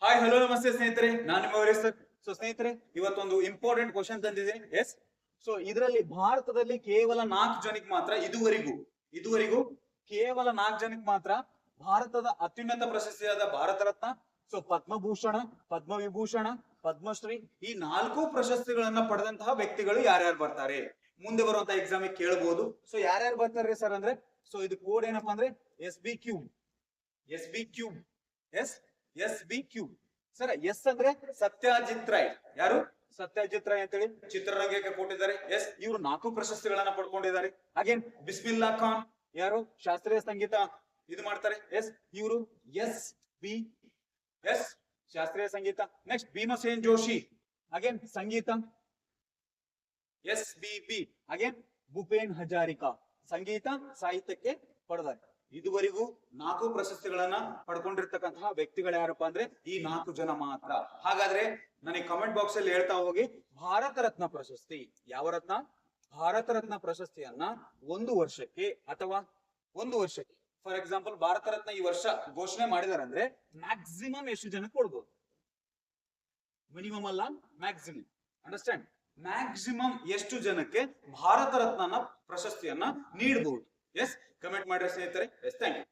Hi hello ನಮಸ್ತೆ ಸ್ನೇಹಿತರೆ, ನಾನು ನಿಮ್ಮ ವೀರೇಶ್ ಸರ್. ಸೊ ಸ್ನೇಹಿತರೆ, ಇವತ್ತೊಂದು ಇಂಪಾರ್ಟೆಂಟ್ ಕ್ವಶನ್ ತಂದಿದ್ದೀನಿ. ಎಸ್, ಸೊ ಇದರಲ್ಲಿ ಭಾರತದಲ್ಲಿ ಕೇವಲ 4 ಜನಕ್ಕೆ ಮಾತ್ರ ಇದುವರೆಗೂ ಕೇವಲ 4 ಜನಕ್ಕೆ ಮಾತ್ರ ಭಾರತದ ಅತ್ಯುನ್ನತ ಪ್ರಶಸ್ತಿಯಾದ ಭಾರತ ರತ್ನ, ಸೊ ಪದ್ಮಭೂಷಣ, ಪದ್ಮವಿಭೂಷಣ, ಪದ್ಮಶ್ರೀ ಈ 4 ಪ್ರಶಸ್ತಿಗಳನ್ನ ಪಡೆದಂತಹ ವ್ಯಕ್ತಿಗಳು ಯಾರ್ಯಾರು ಬರ್ತಾರೆ ಮುಂದೆ ಬರುವಂತ ಎಕ್ಸಾಮ್ ಕೇಳಬಹುದು. ಸೊ ಯಾರ್ಯಾರು ಬರ್ತಾರೆ ಸರ್ ಅಂದ್ರೆ, ಸೊ ಇದು ಕೋಡ್ ಏನಪ್ಪಾ ಅಂದ್ರೆ SBQ. SBQ sir. ಎಸ್ ಅಂದ್ರೆ ಸತ್ಯಜಿತ್ ರಾಯ್. ಯಾರು? ಸತ್ಯಜಿತ್ ರಾಯ್ ಅಂತೇಳಿ ಚಿತ್ರರಂಗಕ್ಕೆ ಕೊಟ್ಟಿದ್ದಾರೆ. ಎಸ್, ಇವರು 4 ಪ್ರಶಸ್ತಿಗಳನ್ನ ಪಡ್ಕೊಂಡಿದ್ದಾರೆ. ಅಗೇನ್ ಬಿಸ್ಮಿಲ್ಲಾ ಖಾನ್, ಯಾರು ಶಾಸ್ತ್ರೀಯ ಸಂಗೀತ ಇದು ಮಾಡ್ತಾರೆ. ಎಸ್, ಇವರು ಎಸ್ ಶಾಸ್ತ್ರೀಯ ಸಂಗೀತ. ನೆಕ್ಸ್ಟ್ ಭೀಮಸೇನ್ ಜೋಶಿ, ಅಗೇನ್ ಸಂಗೀತ. SBB ಅಗೇನ್ ಭೂಪೇನ್ ಹಜಾರಿಕಾ, ಸಂಗೀತ ಸಾಹಿತ್ಯಕ್ಕೆ ಪಡೆದಾರೆ. ಇದುವರೆಗೂ 4 ಪ್ರಶಸ್ತಿಗಳನ್ನ ಪಡ್ಕೊಂಡಿರ್ತಕ್ಕಂತಹ ವ್ಯಕ್ತಿಗಳು ಯಾರಪ್ಪ ಅಂದ್ರೆ ಈ 4 ಜನ ಮಾತ್ರ. ಹಾಗಾದ್ರೆ ನನಗೆ ಕಮೆಂಟ್ ಬಾಕ್ಸ್ ಅಲ್ಲಿ ಹೇಳ್ತಾ ಹೋಗಿ, ಭಾರತ ರತ್ನ ಪ್ರಶಸ್ತಿ ಯಾವ ರತ್ನ? ಭಾರತ ರತ್ನ ಪ್ರಶಸ್ತಿಯನ್ನ 1 ವರ್ಷಕ್ಕೆ ಅಥವಾ 1 ವರ್ಷಕ್ಕೆ, ಫಾರ್ ಎಕ್ಸಾಂಪಲ್ ಭಾರತ ರತ್ನ ಈ ವರ್ಷ ಘೋಷಣೆ ಮಾಡಿದಾರೆ ಅಂದ್ರೆ ಮ್ಯಾಕ್ಸಿಮಮ್ ಎಷ್ಟು ಜನಕ್ಕೆ ಕೊಡ್ಬೋದು? ಮಿನಿಮಮ್ ಅಲ್ಲ, ಮ್ಯಾಕ್ಸಿಮಮ್. ಅಂಡರ್ಸ್ಟ್ಯಾಂಡ್? ಮ್ಯಾಕ್ಸಿಮಮ್ ಎಷ್ಟು ಜನಕ್ಕೆ ಭಾರತ ರತ್ನನ ಪ್ರಶಸ್ತಿಯನ್ನ ನೀಡಬಹುದು? ಎಸ್, ಕಮೆಂಟ್ ಮಾಡ್ರಿ ಸ್ನೇಹಿತರೆ. Yes, thank you.